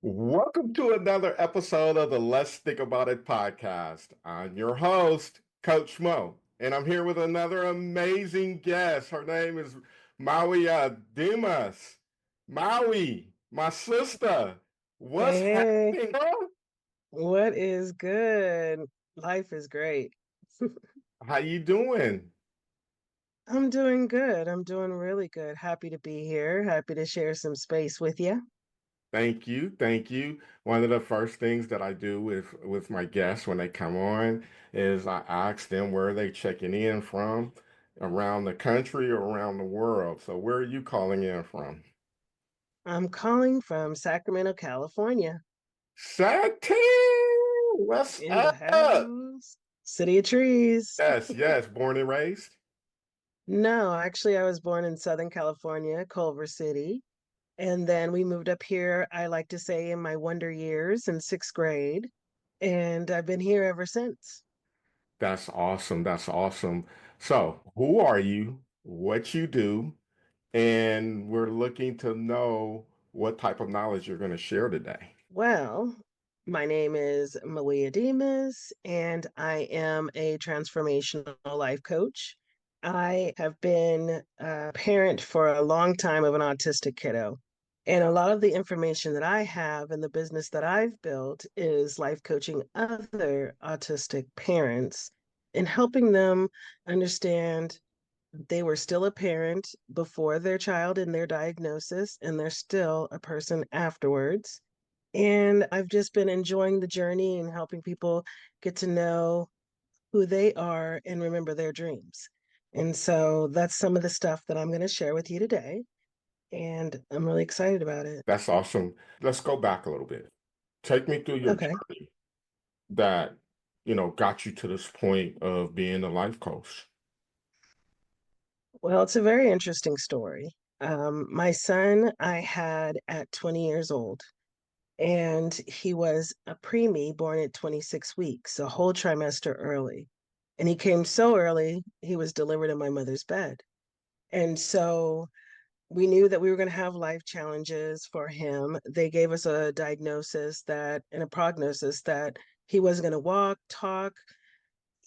Welcome to another episode of the Let's Think About It podcast. I'm your host, Coach Mo, and I'm here with another amazing guest. Her name is Mawiyah Demas. Mawi, my sister. What's Hey, happening, girl? what is good? Life is great. How you doing? I'm doing good. I'm doing really good. Happy to be here. Happy to share some space with you. Thank you, thank you. One of the first things that I do with my guests when they come on is I ask them where they checking in from around the country or around the world. So where are you calling in from? I'm calling from Sacramento, California, Sati, what's in the up? house. City of Trees. Yes, yes, born and raised. No, actually, I was born in Southern California, Culver City. And then we moved up here, I like to say, in my wonder years in sixth grade. And I've been here ever since. That's awesome. That's awesome. So, who are you? What you do? And we're looking to know what type of knowledge you're going to share today. Well, my name is Mawiyah Demas, and I am a transformational life coach. I have been a parent for a long time of an autistic kiddo. And a lot of the information that I have and the business that I've built is life coaching other autistic parents and helping them understand they were still a parent before their child and their diagnosis, and they're still a person afterwards. And I've just been enjoying the journey and helping people get to know who they are and remember their dreams. And so that's some of the stuff that I'm going to share with you today. And I'm really excited about it. That's awesome. Let's go back a little bit. Take me through your Okay. journey that, got you to this point of being a life coach. Well, it's a very interesting story. My son, I had at 20 years old, and he was a preemie born at 26 weeks, a whole trimester early. And he came so early, he was delivered in my mother's bed. And so we knew that we were going to have life challenges for him. They gave us a diagnosis that and a prognosis that he wasn't going to walk, talk,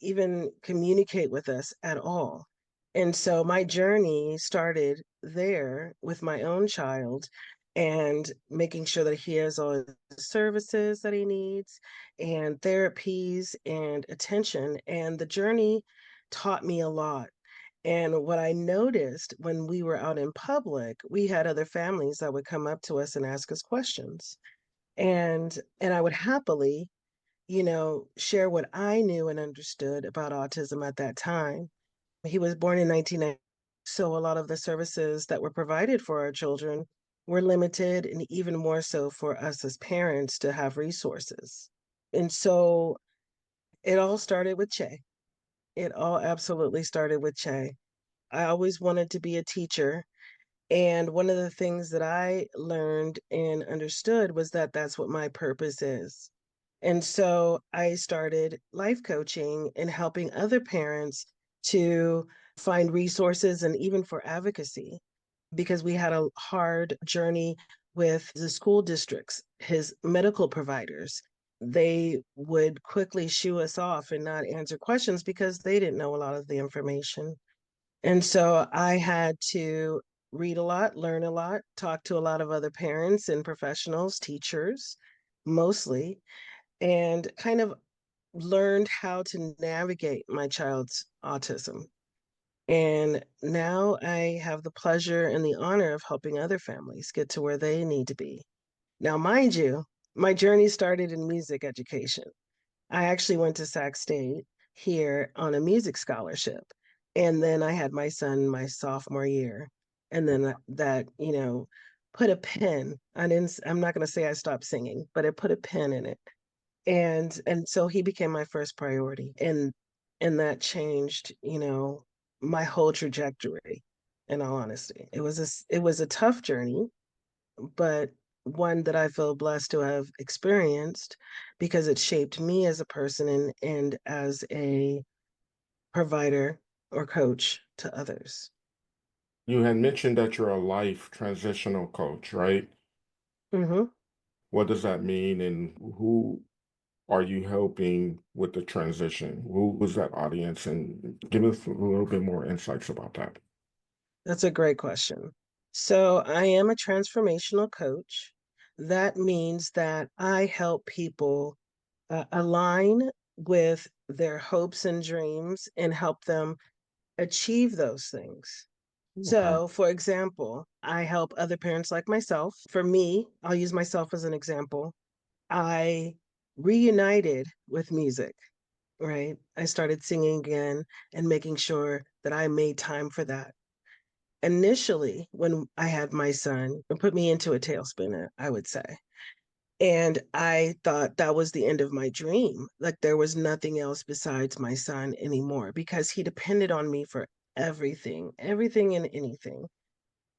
even communicate with us at all. And so my journey started there with my own child and making sure that he has all the services that he needs and therapies and attention. And the journey taught me a lot. And what I noticed when we were out in public, we had other families that would come up to us and ask us questions. And I would happily, share what I knew and understood about autism at that time. He was born in 1990, so a lot of the services that were provided for our children were limited, and even more so for us as parents to have resources. And so it all started with Che. It all absolutely started with Che. I always wanted to be a teacher. And one of the things that I learned and understood was that that's what my purpose is. And so I started life coaching and helping other parents to find resources and even for advocacy because we had a hard journey with the school districts, his medical providers. They would quickly shoo us off and not answer questions because they didn't know a lot of the information. And so I had to read a lot, learn a lot, talk to a lot of other parents and professionals, teachers mostly, and kind of learned how to navigate my child's autism. And now I have the pleasure and the honor of helping other families get to where they need to be. Now, mind you, my journey started in music education. I actually went to Sac State here on a music scholarship. And then I had my son my sophomore year. And then that, put a pin. I'm not going to say I stopped singing, but it put a pin in it. And so he became my first priority. And that changed, my whole trajectory, in all honesty. It was a tough journey, but one that I feel blessed to have experienced because it shaped me as a person and as a provider or coach to others. You had mentioned that you're a life transitional coach, right? Hmm. What does that mean, and who are you helping with the transition? Who was that audience? And give us a little bit more insights about that. That's a great question. So, I am a transformational coach. That means that I help people align with their hopes and dreams and help them achieve those things. Okay. So, for example, I help other parents like myself. For me, I'll use myself as an example. I reunited with music, right? I started singing again and making sure that I made time for that. Initially, when I had my son, it put me into a tailspin, I would say. And I thought that was the end of my dream. Like there was nothing else besides my son anymore because he depended on me for everything, everything and anything.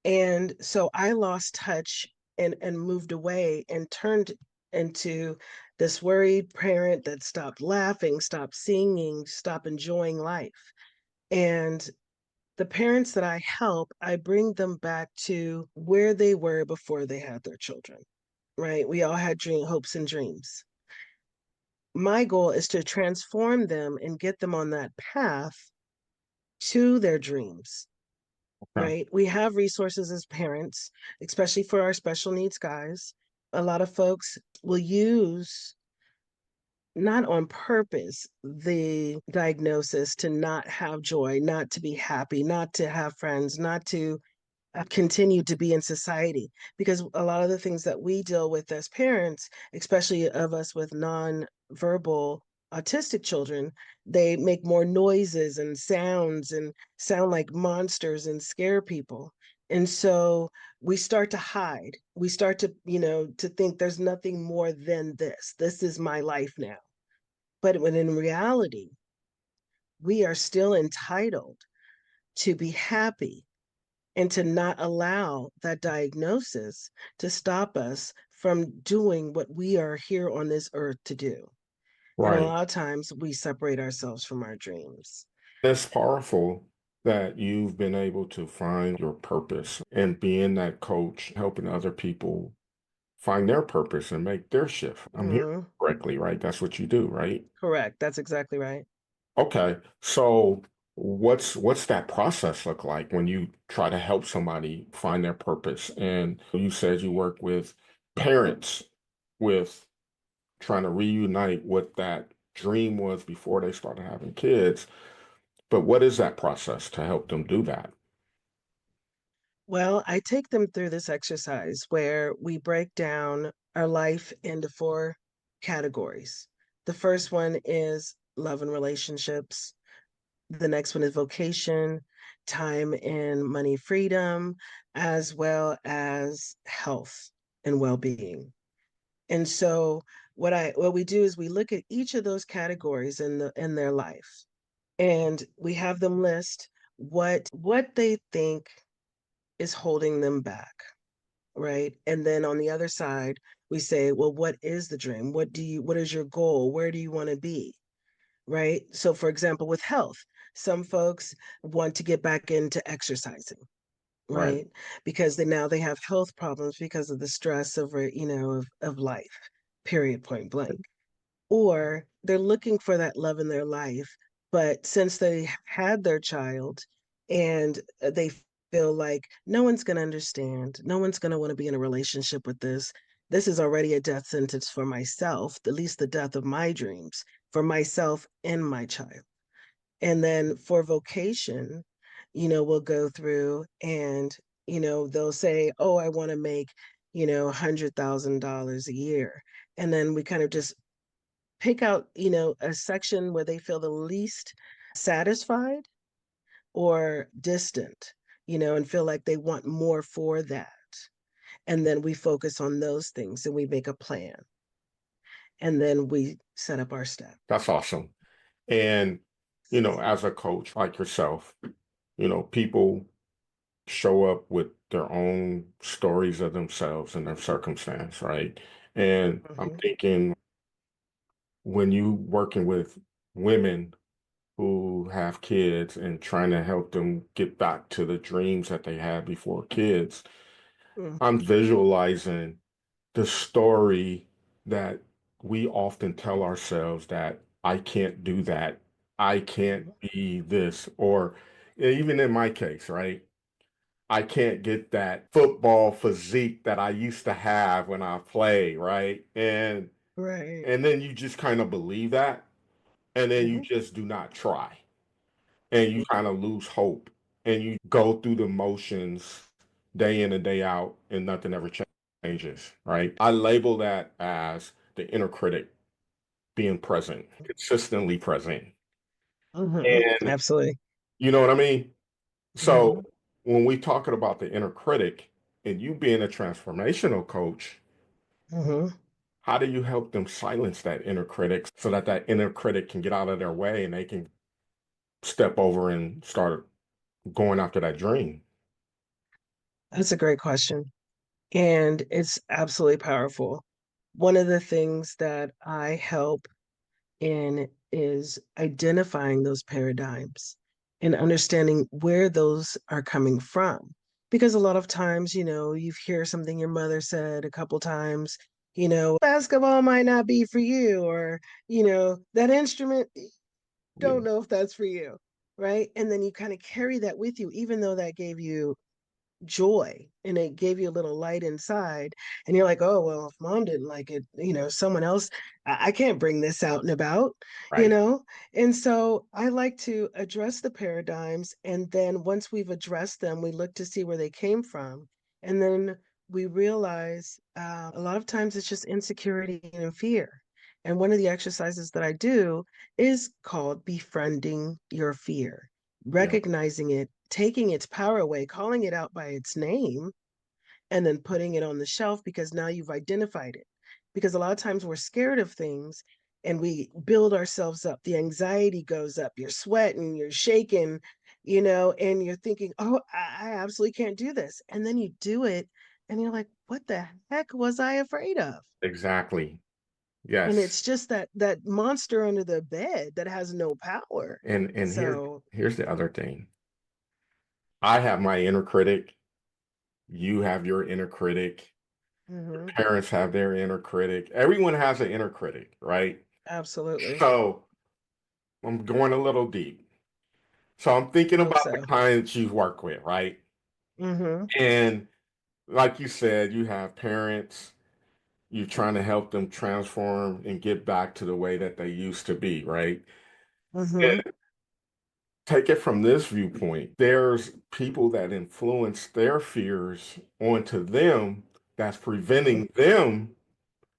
And so I lost touch and moved away and turned into this worried parent that stopped laughing, stopped singing, stopped enjoying life. And the parents that I help, I bring them back to where they were before they had their children, right? We all had hopes and dreams. My goal is to transform them and get them on that path to their dreams, Okay. right? We have resources as parents, especially for our special needs guys. A lot of folks will use, not on purpose, the diagnosis to not have joy, not to be happy, not to have friends, not to continue to be in society. Because a lot of the things that we deal with as parents, especially of us with non-verbal autistic children, they make more noises and sounds and sound like monsters and scare people. And so we start to hide. We start to, to think there's nothing more than this. This is my life now. But when in reality, we are still entitled to be happy and to not allow that diagnosis to stop us from doing what we are here on this earth to do. And a Right. lot of times we separate ourselves from our dreams. It's powerful that you've been able to find your purpose and being that coach, helping other people find their purpose and make their shift. I'm hearing Mhm. correctly, right? That's what you do, right? Correct. That's exactly right. Okay. So what's that process look like when you try to help somebody find their purpose? And you said you work with parents with trying to reunite what that dream was before they started having kids. But what is that process to help them do that? Well, I take them through this exercise where we break down our life into four categories. The first one is love and relationships. The next one is vocation, time and money freedom, as well as health and well-being. And so what we do is we look at each of those categories in their life and we have them list what they think is holding them back, right? And then on the other side, we say, well, what is the dream? What is your goal? Where do you want to be? Right? So, for example, with health, some folks want to get back into exercising, Right. right? Because they have health problems because of the stress of life, period, point blank. Or they're looking for that love in their life, but since they had their child and they feel like no one's going to understand, no one's going to want to be in a relationship with this. This is already a death sentence for myself, at least the death of my dreams for myself and my child. And then for vocation, we'll go through and, they'll say, oh, I want to make, $100,000 a year. And then we kind of just pick out, a section where they feel the least satisfied or distant, and feel like they want more for that. And then we focus on those things and we make a plan. And then we set up our steps. That's awesome. And, as a coach like yourself, people show up with their own stories of themselves and their circumstance, right? And I'm Mhm. thinking when you working with women who have kids and trying to help them get back to the dreams that they had before kids, Mm. I'm visualizing the story that we often tell ourselves that I can't do that, I can't be this, or even in my case, right? I can't get that football physique that I used to have when I played, right? Right. And then you just kind of believe that, and then you Mhm. just do not try, and you kind of lose hope, and you go through the motions day in and day out, and nothing ever changes, right? I label that as the inner critic being present, consistently present. Mhm. And Absolutely. you know what I mean? Mhm. So when we talking about the inner critic and you being a transformational coach, Mhm. how do you help them silence that inner critic so that that inner critic can get out of their way and they can step over and start going after that dream? That's a great question. And it's absolutely powerful. One of the things that I help in is identifying those paradigms and understanding where those are coming from. Because a lot of times, you hear something your mother said a couple times, basketball might not be for you, or, that instrument, Yeah, don't know if that's for you. Right. And then you kind of carry that with you, even though that gave you joy and it gave you a little light inside, and you're like, oh well, if mom didn't like it, someone else, I can't bring this out and about, you right. know and so I like to address the paradigms, and then once we've addressed them, we look to see where they came from, and then we realize a lot of times it's just insecurity and fear. And one of the exercises that I do is called befriending your fear, Yeah, recognizing it, taking its power away, calling it out by its name, and then putting it on the shelf because now you've identified it. Because a lot of times we're scared of things and we build ourselves up. The anxiety goes up, you're sweating, you're shaking, and you're thinking, oh, I absolutely can't do this. And then you do it and you're like, what the heck was I afraid of? exactly. And Yes. it's just that monster under the bed that has no power. And So, here's the other thing. I have my inner critic, you have your inner critic, mhm, parents have their inner critic. Everyone has an inner critic, right? absolutely. So I'm going a little deep. So I'm thinking Hope about the so. clients you work with, right? Mhm. And like you said, you have parents, you're trying to help them transform and get back to the way that they used to be, right? Mhm. And take it from this viewpoint. There's people that influence their fears onto them that's Mhm. preventing them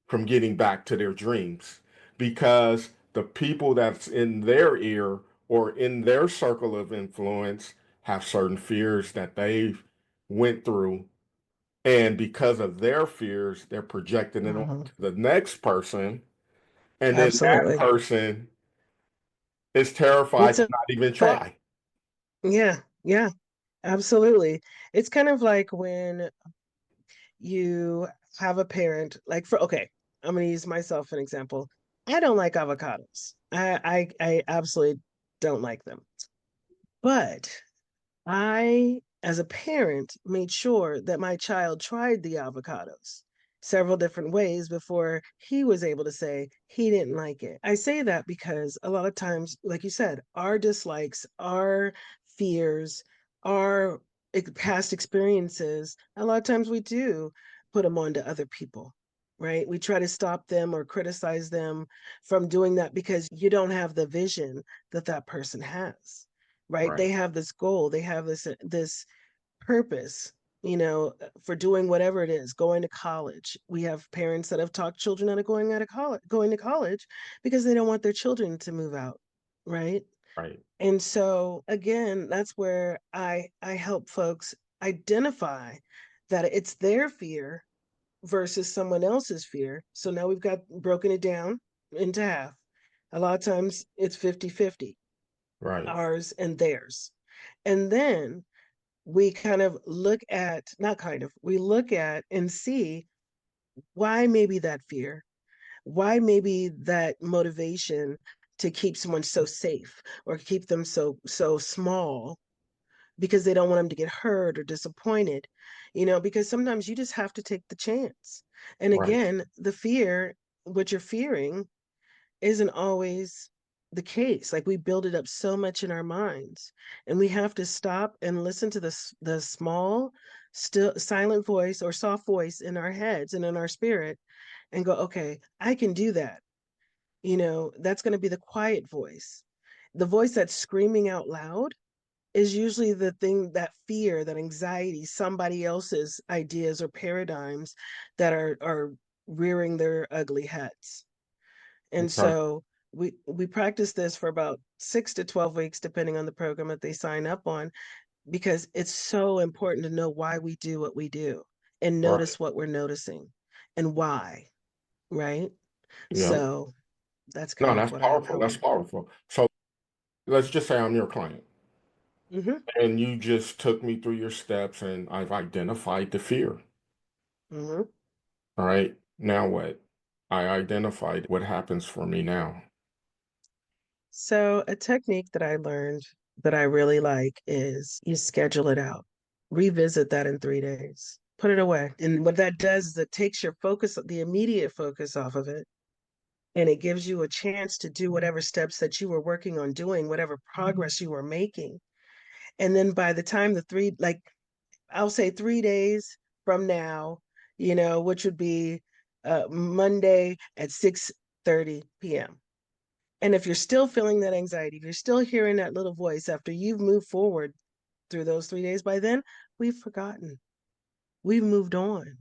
from getting back to their dreams because the people that's in their ear or in their circle of influence have certain fears that they've went through, and because of their fears they're projecting it on Mhm. to the next person, and then that Absolutely. person is terrified It's to a not even but try. yeah, yeah, absolutely. It's kind of like when you have a parent, like for okay, I'm gonna use myself an example. I don't like avocados. I absolutely don't like them. But I, as a parent, made sure that my child tried the avocados several different ways before he was able to say he didn't like it. I say that because a lot of times, like you said, our dislikes, our fears, our past experiences, a lot of times we do put them onto other people, right? We try to stop them or criticize them from doing that because you don't have the vision that that person has, right? They Right, have this goal, they have this purpose, for doing whatever it is, going to college. We have parents that have talked children out of going to college because they don't want their children to move out, right? right, And so again, that's where I help folks identify that it's their fear versus someone else's fear. So now we've got broken it down into half. A lot of times it's 50-50, right, ours and theirs. And then we kind of look at, not kind of, we look at and see why maybe that fear, why maybe that motivation to keep someone so safe or keep them so small because they don't want them to get hurt or disappointed, because sometimes you just have to take the chance. And Right. again, the fear, what you're fearing, isn't always the case. Like we build it up so much in our minds, and we have to stop and listen to the small, still silent voice or soft voice in our heads and in our spirit, and go, okay, I can do that. That's going to be the quiet voice. The voice that's screaming out loud is usually the thing, that fear, that anxiety, somebody else's ideas or paradigms that are rearing their ugly heads. And Okay. so we practice this for about 6 to 12 weeks, depending on the program that they sign up on, because it's so important to know why we do what we do and Right. notice what we're noticing and why, right? Yeah. So that's No, kind of that's what I powerful. help. That's powerful. So let's just say I'm your client Hmm. and you just took me through your steps and I've identified the fear. Hmm. All right. Now what? I identified what happens for me now. So a technique that I learned that I really like is you schedule it out. Revisit that in 3 days. Put it away. And what that does is it takes your focus, the immediate focus off of it, and it gives you a chance to do whatever steps that you were working on doing, whatever progress you were making. And then by the time like I'll say 3 days from now, which would be Monday at 6:30 p.m. And if you're still feeling that anxiety, if you're still hearing that little voice after you've moved forward through those 3 days, by then we've forgotten. We've moved on.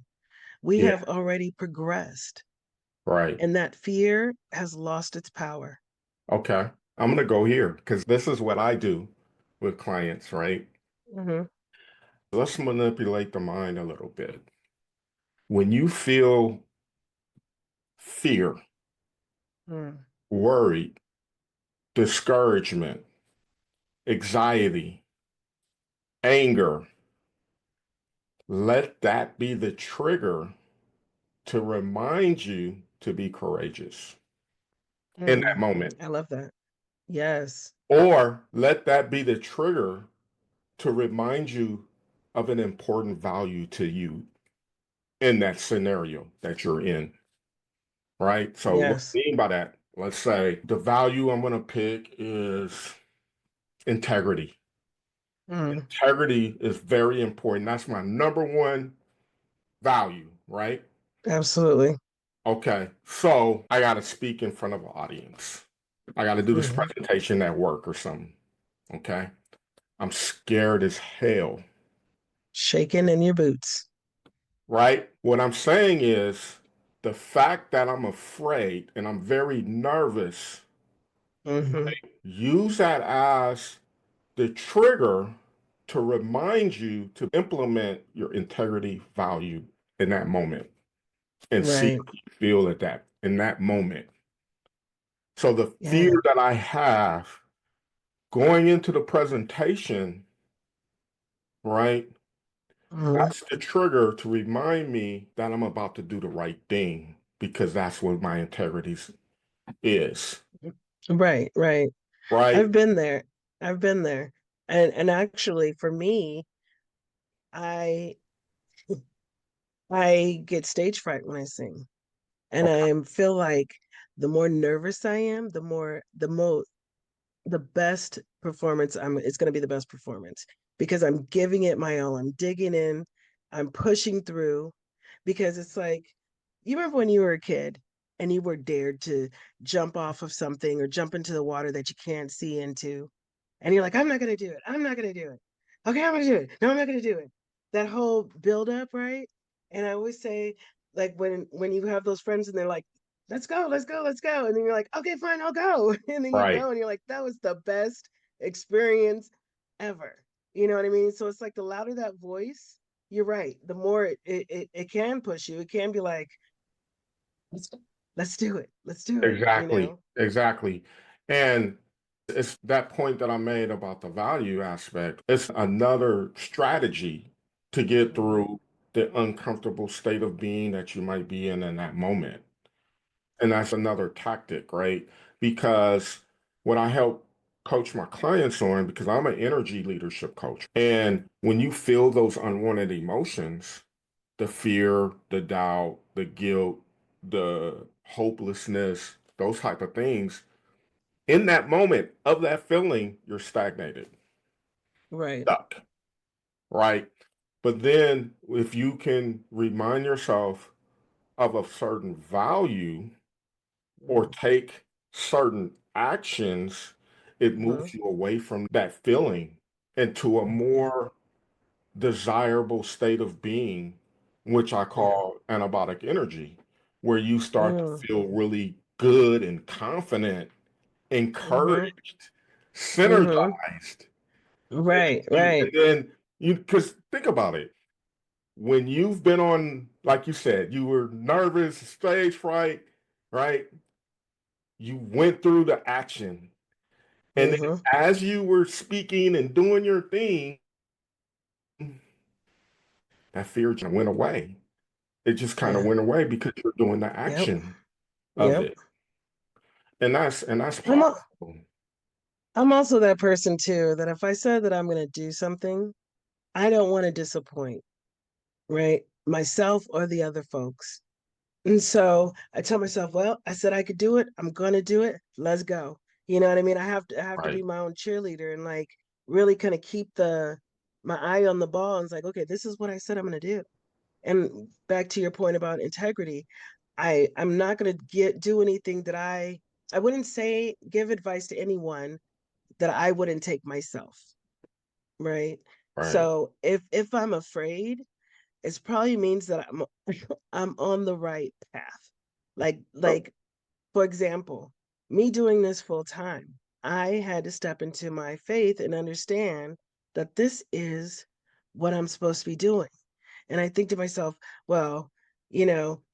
We Yeah. have already progressed. Right. And that fear has lost its power. Okay. I'm going to go here because this is what I do with clients, right? Hmm. Let's manipulate the mind a little bit. When you feel fear, Mm. worried, discouragement, anxiety, anger, let that be the trigger to remind you to be courageous in that Mm. moment. I love that. Yes. Or let that be the trigger to remind you of an important value to you in that scenario that you're in, right? So, what I Yes. mean by that, let's say the value I'm going to pick is integrity. Mm. Integrity is very important. That's my number one value, right? Absolutely. Okay, so I got to speak in front of an audience. I got to do this Hmm. presentation at work or something. Okay, I'm scared as hell, Shaking in your boots. right? What I'm saying is the fact that I'm afraid and I'm very nervous, Hmm. use that as the trigger to remind you to implement your integrity value in that moment and see Right. how you feel at that in that moment. So the fear Yeah. that I have going into the presentation, right? Mm. That's the trigger to remind me that I'm about to do the right thing because that's what my integrity is, Right. Right. right? I've been there. I've been there. And actually for me, I I get stage fright when I sing. And Okay, I feel like the more nervous I am, the best performance it's going to be the best performance because I'm giving it my all. I'm digging in, I'm pushing through, because it's like, you remember when you were a kid and you were dared to jump off of something or jump into the water that you can't see into, and you're like, I'm not going to do it, I'm not going to do it, okay, I'm going to do it, no, I'm not going to do it. That whole build up, right? And I always say, like, when you have those friends and they're like, let's go, let's go, let's go, and then you're like, okay, fine, I'll go, and then you right, go and you're like, that was the best experience ever. You know what I mean? So it's like the louder that voice, you're right, the more it can push you. It can be like, let's let's do it, let's do it, exactly, exactly. And it's that point that I made about the value aspect. It's another strategy to get Hmm. through the uncomfortable state of being that you might be in that moment. And that's another tactic, right? Because what I help coach my clients on, because I'm an energy leadership coach, and when you feel those unwanted emotions, the fear, the doubt, the guilt, the hopelessness, those type of things, in that moment of that feeling, you're stagnated, Right. stuck, right? But then if you can remind yourself of a certain value or Mm-hmm. take certain actions, it Mm-hmm. moves you away from that feeling into a Yeah. more desirable state of being, which I Yeah. call antibiotic energy, where you start to Mm. feel really good and confident, Mm-hmm. encouraged, Mm-hmm. synergized. Right. And Right. then because think about it, when you've been on, like you said, you were nervous, stage fright, right? You went through the action. And then Mm-hmm. as you were speaking and doing your thing, that fear just went away. It just kind of Yeah. went away because you're doing the Yep. action of Yep. it. And that's I'm a, powerful. I'm also that person too that if I said that I'm going to do something, I don't want to disappoint, right? Myself or the other folks. And so I tell myself, well, I said I could do it. I'm going to do it. Let's go. You know what I mean? I have to be Right, my own cheerleader and like really kind of keep the my eye on the ball and it's like, okay, this is what I said I'm going to do. And back to your point about integrity, I'm not going to get do anything that I wouldn't say give advice to anyone that I wouldn't take myself, right? right. So if I'm afraid, it probably means that I'm I'm on the right path. Oh, Like for example, me doing this full time, I had to step into my faith and understand that this is what I'm supposed to be doing. And I think to myself, well,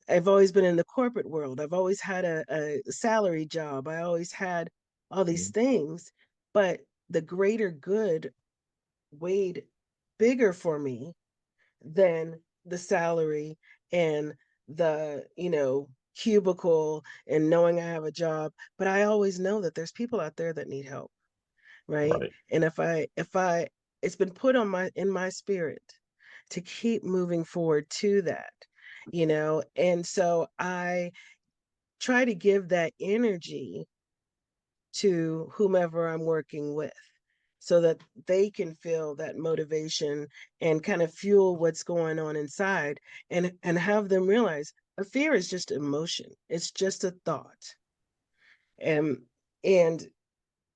I've always been in the corporate world. I've always had a salary job. I always had all these mhm, things, but the greater good weighed bigger for me than the salary and the cubicle and knowing I have a job. But I always know that there's people out there that need help, right? right. And if I it's been put on my in my spirit to keep moving forward to that. And so I try to give that energy to whomever I'm working with so that they can feel that motivation and kind of fuel what's going on inside and have them realize a fear is just emotion. It's just a thought. And and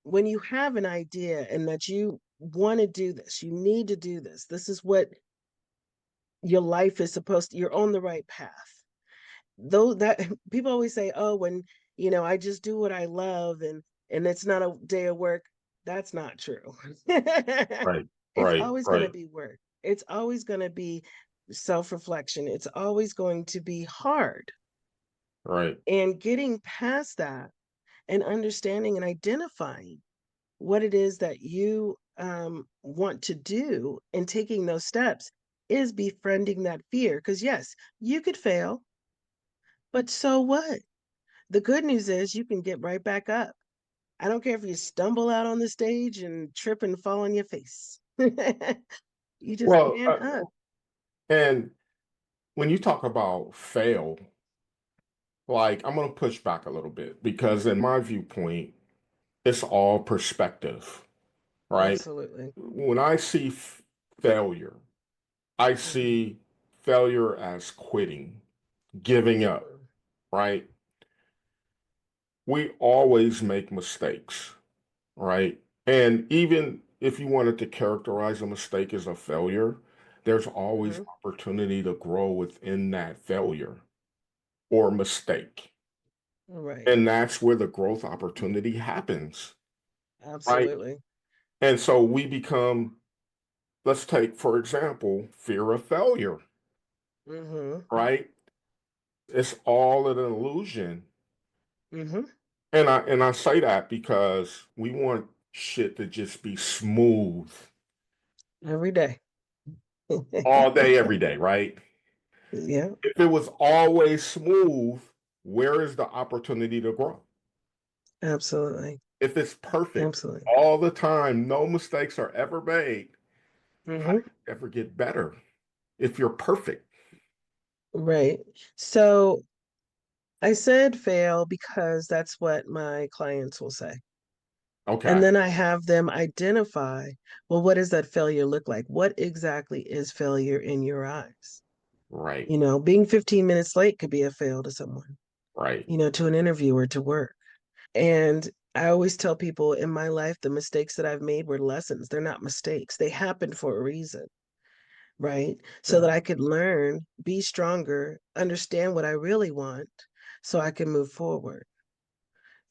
when you have an idea and that you want to do this, you need to do this. This is what your life is supposed to, you're on the right path. Though that people always say, oh, when I just do what I love and it's not a day of work. That's not true. Right, It's right, always going to right, be work. It's always going to be self-reflection. It's always going to be hard. right. And getting past that and understanding and identifying what it is that you want to do and taking those steps is befriending that fear. Because yes, you could fail, but so what? The good news is you can get right back up. I don't care if you stumble out on the stage and trip and fall on your face. You just Well, get up. and when you talk about fail, like I'm going to push back a little bit because in my viewpoint, it's all perspective, right? Absolutely. When I see failure, I Mhm. see failure as quitting, giving up, Mhm. right? We always make mistakes, right? And even if you wanted to characterize a mistake as a failure, there's always Mhm. opportunity to grow within that failure or mistake. Right. And that's where the growth opportunity happens, right? Absolutely. And so we become, let's take, for example, fear of failure, Mhm. right? It's all an illusion. Mhm. And I say that because we want shit to just be smooth Every day. all day, every day, right? Yeah. If it was always smooth, where is the opportunity to grow? Absolutely. If it's perfect Absolutely. all the time, no mistakes are ever made, how do Mhm. you ever get better if you're perfect? Right. So I said fail because that's what my clients will say. And Okay. then I have them identify, well, what does that failure look like? What exactly is failure in your eyes? Right. Being 15 minutes late could be a fail to someone, Right. to an interview or to work. And I always tell people in my life, the mistakes that I've made were lessons. They're not mistakes, they happened for a reason, right? So that Yeah. I could learn, be stronger, understand what I really want so I can move forward.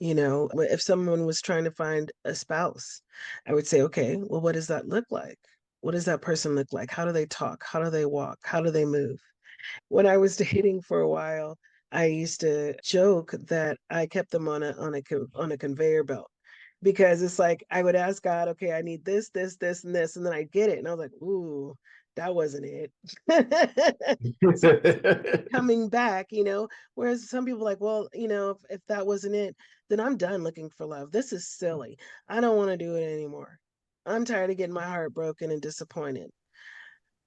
If someone was trying to find a spouse, I would say, okay, well, what does that look like? What does that person look like? How do they talk? How do they walk? How do they move? When I was dating for a while, I used to joke that I kept them on a conveyor belt because it's like I would ask God, okay, I need this, this, this, and this, and then I get it, and I was like, ooh, that wasn't it. So coming back, whereas some people are like, well, if that wasn't it, then I'm done looking for love. This is silly. I don't want to do it anymore. I'm tired of getting my heart broken and disappointed.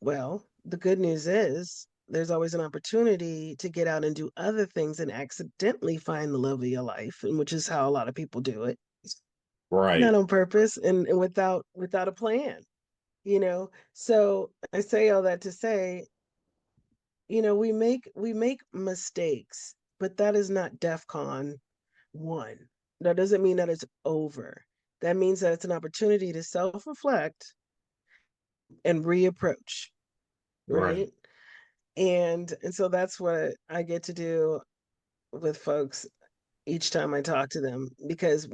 Well, the good news is there's always an opportunity to get out and do other things and accidentally find the love of your life, and which is how a lot of people do it. Not Right. on purpose and without a plan, So I say all that to say, we make mistakes, but that is not DEFCON 1. That doesn't mean that it's over. That means that it's an opportunity to self-reflect and reapproach, Right. right? And so that's what I get to do with folks each time I talk to them, because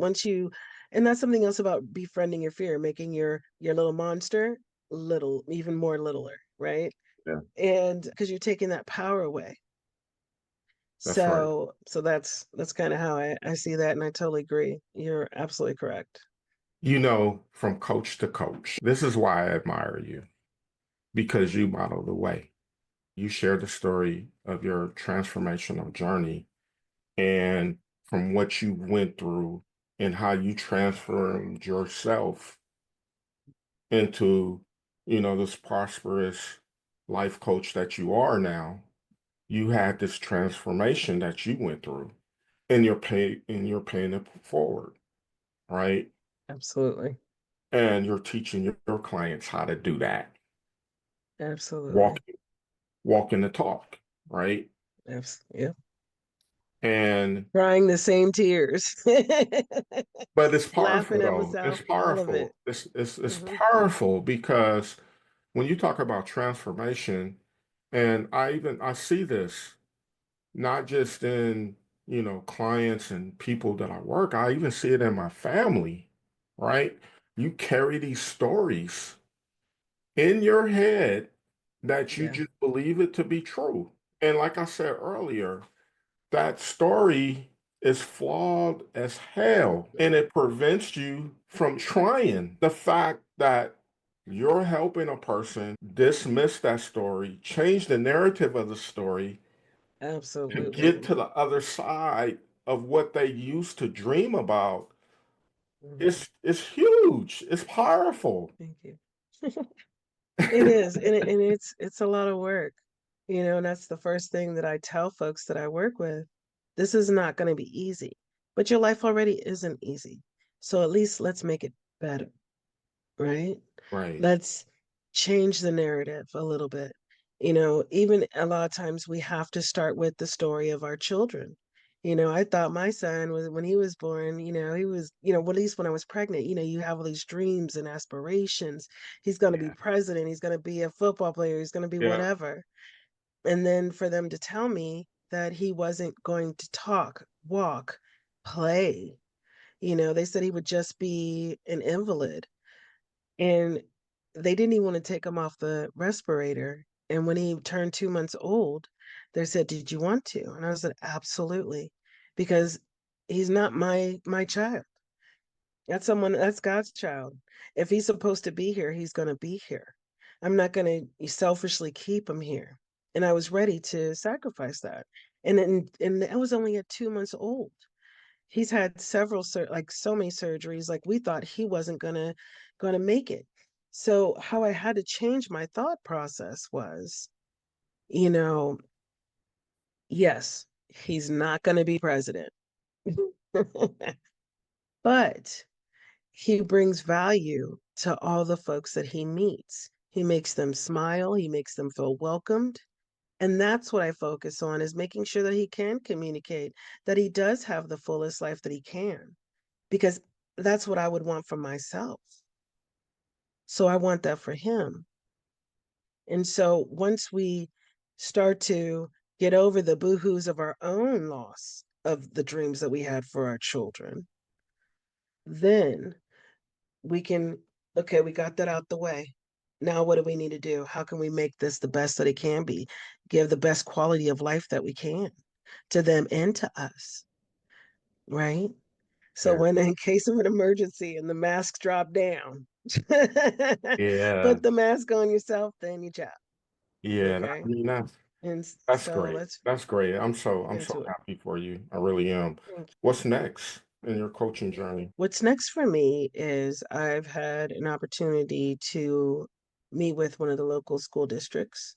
and that's something else about befriending your fear, making your little monster little, even more littler, right? Yeah. And because you're taking that power away. That's right. So that's kind of how I see that, and I totally agree. You're absolutely correct. From coach to coach, this is why I admire you because you model the way. You share the story of your transformational journey and from what you went through and how you transformed yourself into, this prosperous life coach that you are now. You had this transformation that you went through and you're paying it forward, right? Absolutely. And you're teaching your clients how to do that. Absolutely. Walk, walking the talk, right? Yeah. And Crying the same tears. but it's Laughing powerful at though. It's myself, all of it. powerful. It's Hmm. powerful because when you talk about transformation, and I see this not just in, clients and people that I work, I even see it in my family, right? You carry these stories in your head that you Yeah, just believe it to be true. And like I said earlier, that story is flawed as hell and it prevents you from trying. The fact that you're helping a person dismiss that story, change the narrative of the story to absolutely. get to the other side of what they used to dream about, Mhm. it's huge. It's powerful. Thank you. It is, and it's a lot of work, and that's the first thing that I tell folks that I work with. This is not going to be easy, but your life already isn't easy. So at least let's make it better, right? Right. Let's change the narrative a little bit. Even a lot of times we have to start with the story of our children. I thought my son was, when he was born, he was, well, at least when I was pregnant, you have all these dreams and aspirations. He's going to be Yeah. president. He's going to be a football player. He's going to be Yeah. whatever. And then for them to tell me that he wasn't going to talk, walk, play, they said he would just be an invalid, and they didn't even want to take him off the respirator. And when he turned 2 months old, they said, "Did you want to?" And I said, "Absolutely," because he's not my child. That's God's child. If he's supposed to be here, he's going to be here. I'm not going to selfishly keep him here. And I was ready to sacrifice that. And I was only at 2 months old. He's had like so many surgeries, like we thought he wasn't gonna make it. So how I had to change my thought process was, you know Yes, he's not going to be president, but he brings value to all the folks that he meets. He makes them smile, he makes them feel welcomed. And that's what I focus on, is making sure that he can communicate, that he does have the fullest life that he can, because that's what I would want for myself. So I want that for him. And so once we start to get over the boohoos of our own loss of the dreams that we had for our children, then we can, okay, we got that out the way. Now, what do we need to do? How can we make this the best that it can be? Give the best quality of life that we can to them and to us, right? So, Yeah. when in case of an emergency and the mask drop down, Yeah. put the mask on yourself, then your child. Yeah. I Okay. mean, And that's so great. let's That's great. I'm so into it. happy for you. I really am. Thank What's next in your coaching journey? What's next for me is I've had an opportunity to meet with one of the local school districts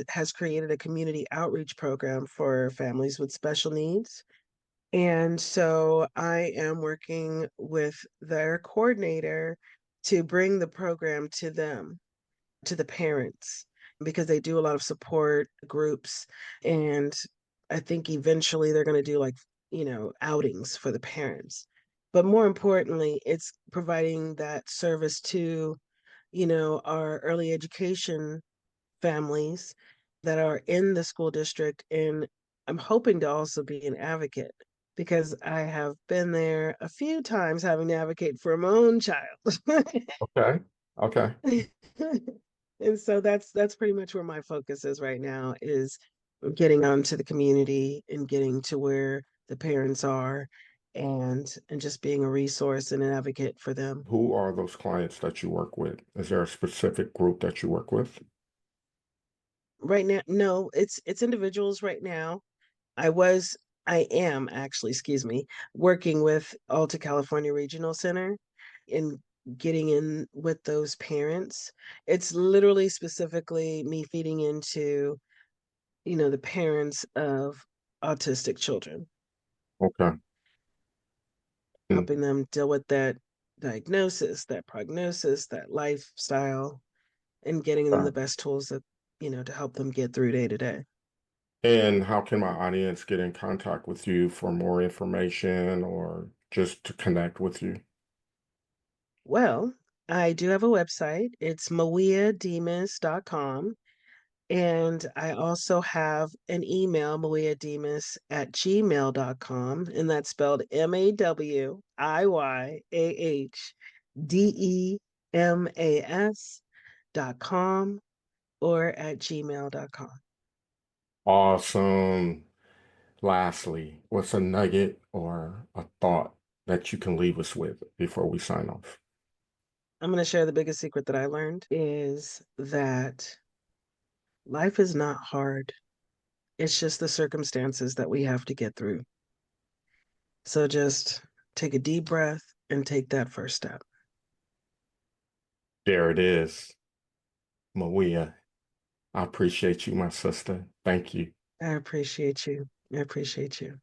has created a community outreach program for families with special needs. And so I am working with their coordinator to bring the program to them, to the parents, because they do a lot of support groups. And I think eventually they're going to do, like, outings for the parents. But more importantly, it's providing that service to, our early education families that are in the school district. And I'm hoping to also be an advocate, because I have been there a few times having to advocate for my own child. Okay. Okay. And so that's pretty much where my focus is right now, is getting out into the community and getting to where the parents are, and just being a resource and an advocate for them. Who are those clients that you work with? Is there a specific group that you work with? Right now, no, it's individuals right now. I am actually, excuse me, working with Alta California Regional Center and getting in with those parents. It's literally specifically me feeding into, the parents of autistic children, Okay. And, helping them deal with that diagnosis, that prognosis, that lifestyle, and getting them uh, the best tools that, to help them get through day to day. and how can my audience get in contact with you for more information or just to connect with you? Well, I do have a website. It's mawiyahdemas.com. And I also have an email, mawiyahdemas@gmail.com. And that's spelled MAWIYAHDEMAS.com, or at gmail.com. Awesome. Lastly, what's a nugget or a thought that you can leave us with before we sign off? I'm going to share the biggest secret that I learned is that life is not hard. It's just the circumstances that we have to get through. So just take a deep breath and take that first step. There it is. Mawiyah, I appreciate you, my sister. Thank you. I appreciate you. I appreciate you.